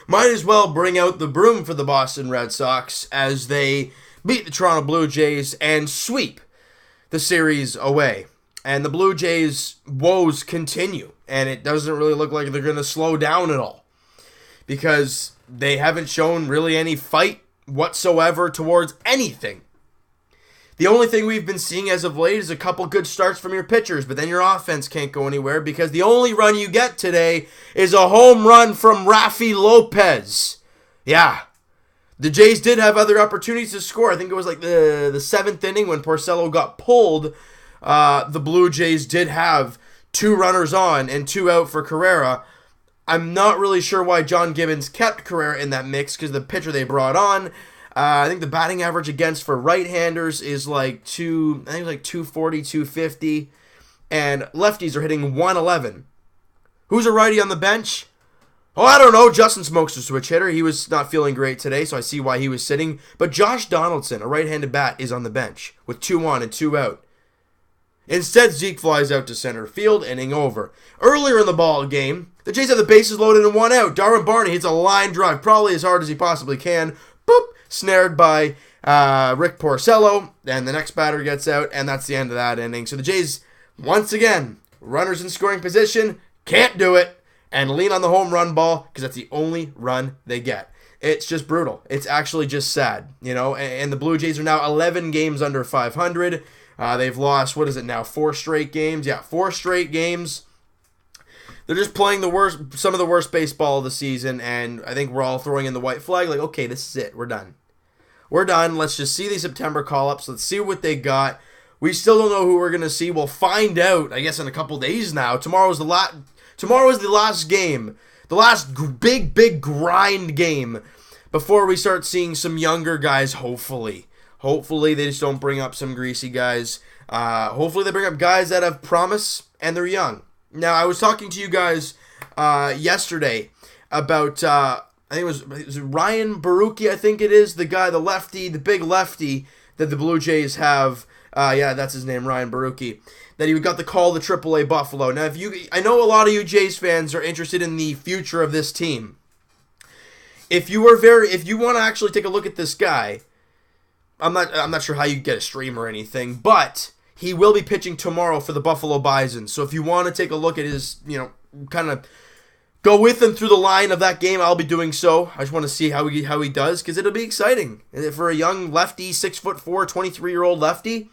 Might as well bring out the broom for the Boston Red Sox as they beat the Toronto Blue Jays and sweep the series away. And the Blue Jays' woes continue, and it doesn't really look like they're going to slow down at all because they haven't shown really any fight whatsoever towards anything. The only thing we've been seeing as of late is a couple good starts from your pitchers, but then your offense can't go anywhere because the only run you get today is a home run from Rafi Lopez. Yeah. The Jays did have other opportunities to score. I think it was like the seventh inning when Porcello got pulled. The Blue Jays did have 2 runners on and 2 out for Carrera. I'm not really sure why John Gibbons kept Carrera in that mix because the pitcher they brought on, I think the batting average against for right-handers is like 240, 250, and lefties are hitting 111. Who's a righty on the bench? Oh, I don't know. Justin Smoke's a switch hitter. He was not feeling great today, so I see why he was sitting. But Josh Donaldson, a right-handed bat, is on the bench with 2 on and 2 out. Instead, Zeke flies out to center field, inning over. Earlier in the ball game, the Jays have the bases loaded and 1 out. Darwin Barney hits a line drive, probably as hard as he possibly can. Boop! Snared by Rick Porcello, and the next batter gets out, and that's the end of that inning. So the Jays, once again, runners in scoring position, can't do it, and lean on the home run ball because that's the only run they get. It's just brutal. It's actually just sad, and the Blue Jays are now 11 games under 500. They've lost, 4 straight games? Yeah, 4 straight games. They're just playing some of the worst baseball of the season, and I think we're all throwing in the white flag, like, okay, this is it. We're done. Let's just see these September call-ups. Let's see what they got. We still don't know who we're going to see. We'll find out, I guess, in a couple days now. Tomorrow is the last game. The last big grind game before we start seeing some younger guys, hopefully. Hopefully they just don't bring up some greasy guys. Hopefully they bring up guys that have promise and they're young. Now, I was talking to you guys yesterday about, I think it was Ryan Baruki, I think it is, the lefty, the big lefty that the Blue Jays have. Yeah, that's his name, Ryan Baruki. That he got the call to AAA Buffalo. Now, I know a lot of you Jays fans are interested in the future of this team. If you want to actually take a look at this guy, I'm not sure how you get a stream or anything, but he will be pitching tomorrow for the Buffalo Bison. So if you want to take a look at his, kind of go with him through the line of that game, I'll be doing so. I just want to see how he does because it'll be exciting. For a young lefty, 6'4", 23-year-old lefty,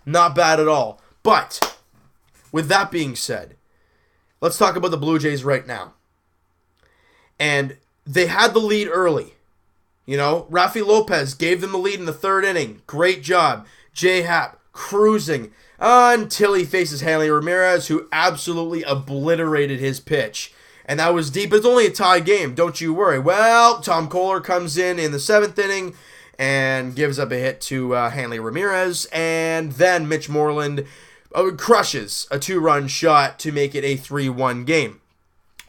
not bad at all. But with that being said, let's talk about the Blue Jays right now. And they had the lead early. Rafi Lopez gave them the lead in the 3rd inning. Great job. J-Hap cruising until he faces Hanley Ramirez, who absolutely obliterated his pitch. And that was deep. It's only a tie game. Don't you worry. Well, Tom Kohler comes in the 7th inning and gives up a hit to Hanley Ramirez. And then Mitch Moreland crushes a 2-run shot to make it a 3-1 game.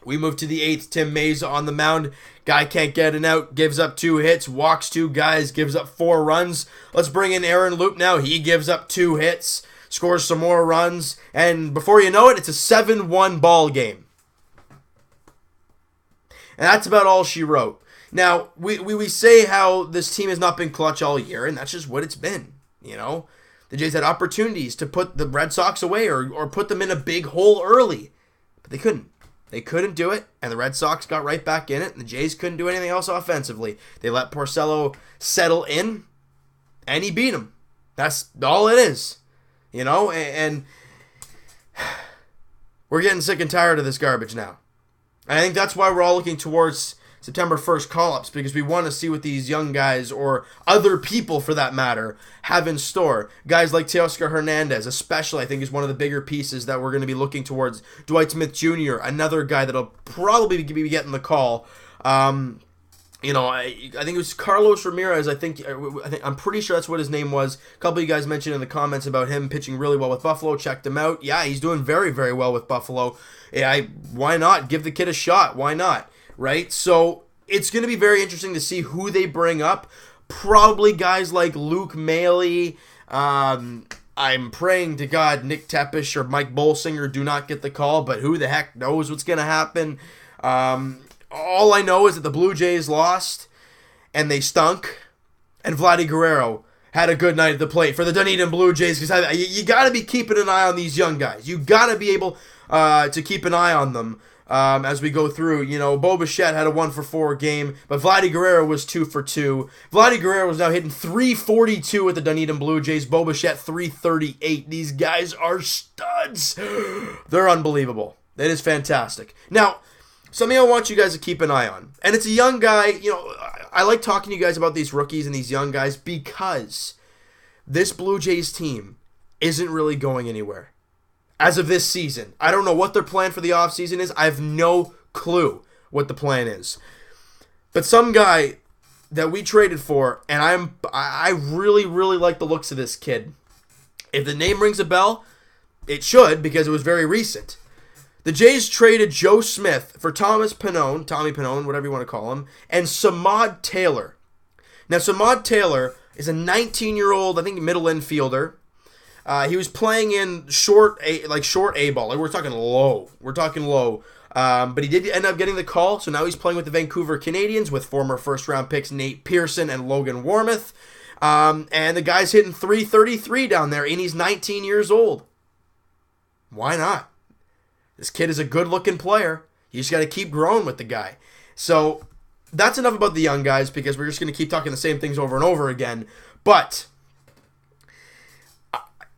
We move to the 8th. Tim Meza on the mound. Guy can't get an out. Gives up 2 hits. Walks 2 guys. Gives up 4 runs. Let's bring in Aaron Loup now. He gives up 2 hits. Scores some more runs. And before you know it, it's a 7-1 ball game. And that's about all she wrote. Now, we say how this team has not been clutch all year, and that's just what it's been. The Jays had opportunities to put the Red Sox away or put them in a big hole early. But they couldn't. They couldn't do it, and the Red Sox got right back in it, and the Jays couldn't do anything else offensively. They let Porcello settle in, and he beat him. That's all it is. And we're getting sick and tired of this garbage now. And I think that's why we're all looking towards September 1st call-ups, because we want to see what these young guys, or other people for that matter, have in store. Guys like Teoscar Hernandez, especially, I think is one of the bigger pieces that we're going to be looking towards. Dwight Smith Jr., another guy that'll probably be getting the call. I think it was Carlos Ramirez. I'm pretty sure that's what his name was. A couple of you guys mentioned in the comments about him pitching really well with Buffalo. Checked him out. Yeah, he's doing very, very well with Buffalo. Yeah, why not? Give the kid a shot. Why not? Right? So it's going to be very interesting to see who they bring up. Probably guys like Luke Maley. I'm praying to God Nick Tepish or Mike Bolsinger do not get the call, but who the heck knows what's going to happen. all I know is that the Blue Jays lost, and they stunk, and Vladdy Guerrero had a good night at the plate for the Dunedin Blue Jays, because you got to be keeping an eye on these young guys. You got to be able to keep an eye on them as we go through. You know, Bo Bichette had a 1-for-4 game, but Vladdy Guerrero was 2-for-2. Vladdy Guerrero is now hitting .342 with the Dunedin Blue Jays. Bo Bichette .338. These guys are studs. They're unbelievable. It is fantastic. Now, something I want you guys to keep an eye on, and it's a young guy. You know, I like talking to you guys about these rookies and these young guys because this Blue Jays team isn't really going anywhere as of this season. I don't know what their plan for the offseason is. I have no clue what the plan is. But some guy that we traded for, and I really, really like the looks of this kid. If the name rings a bell, it should, because it was very recent. The Jays traded Joe Smith for Tommy Pannone, whatever you want to call him, and Samad Taylor. Now, Samad Taylor is a 19-year-old, I think, middle infielder. He was playing in short A ball. Like, we're talking low. But he did end up getting the call, so now he's playing with the Vancouver Canadians with former first-round picks Nate Pearson and Logan Warmoth. And the guy's hitting .333 down there, and he's 19 years old. Why not? This kid is a good-looking player. You just got to keep growing with the guy. So that's enough about the young guys, because we're just going to keep talking the same things over and over again. But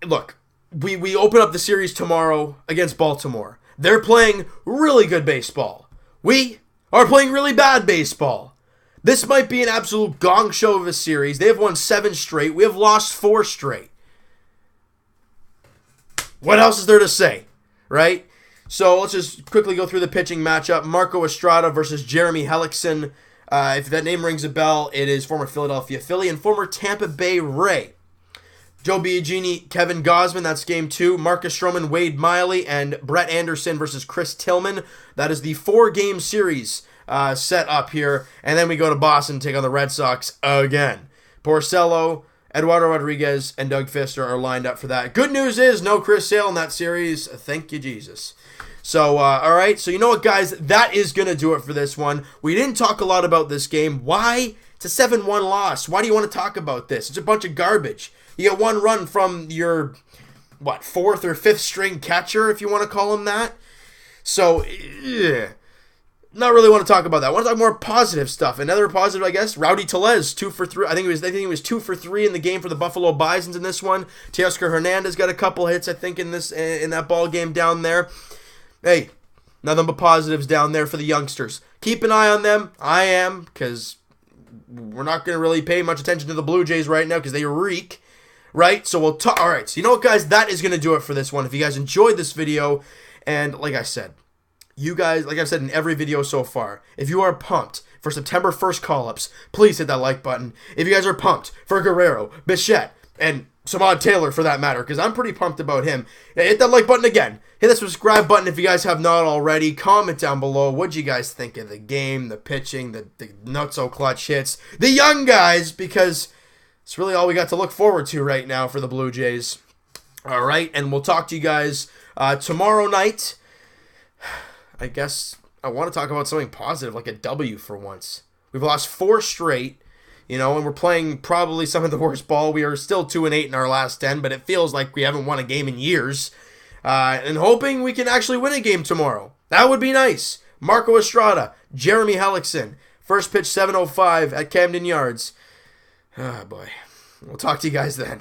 look, we open up the series tomorrow against Baltimore. They're playing really good baseball. We are playing really bad baseball. This might be an absolute gong show of a series. They have won 7 straight. We have lost 4 straight. What else is there to say, right? So let's just quickly go through the pitching matchup. Marco Estrada versus Jeremy Hellickson. If that name rings a bell, it is former Philadelphia Philly and former Tampa Bay Ray. Joe Biagini, Kevin Gausman, that's game 2. Marcus Stroman, Wade Miley, and Brett Anderson versus Chris Tillman. That is the 4-game series set up here. And then we go to Boston to take on the Red Sox again. Porcello, Eduardo Rodriguez, and Doug Fister are lined up for that. Good news is no Chris Sale in that series. Thank you, Jesus. So, all right. So, you know what, guys? That is going to do it for this one. We didn't talk a lot about this game. Why? It's a 7-1 loss. Why do you want to talk about this? It's a bunch of garbage. You get 1 run from your, 4th or 5th string catcher, if you want to call him that. So, not really want to talk about that. I want to talk more positive stuff. Another positive, I guess, Rowdy Tellez, 2 for 3. I think he was 2 for 3 in the game for the Buffalo Bisons in this one. Teoscar Hernandez got a couple hits, I think, in that ball game down there. Hey, nothing but positives down there for the youngsters. Keep an eye on them. I am, because we're not going to really pay much attention to the Blue Jays right now because they reek, right? So we'll talk. All right, so you know what, guys? That is going to do it for this one. If you guys enjoyed this video, and like I said, you guys, like I've said in every video so far, if you are pumped for September 1st call-ups, please hit that like button. If you guys are pumped for Guerrero, Bichette, and Samad Taylor for that matter, because I'm pretty pumped about him, hit that like button again. Hit that subscribe button if you guys have not already. Comment down below what you guys think of the game, the pitching, the not-so-clutch hits, the young guys, because it's really all we got to look forward to right now for the Blue Jays. All right, and we'll talk to you guys tomorrow night. I guess I want to talk about something positive, like a W for once. We've lost 4 straight, and we're playing probably some of the worst ball. We are still 2-8 in our last 10, but it feels like we haven't won a game in years. And hoping we can actually win a game tomorrow. That would be nice. Marco Estrada, Jeremy Hellickson, first pitch 7:05 at Camden Yards. Ah, boy. We'll talk to you guys then.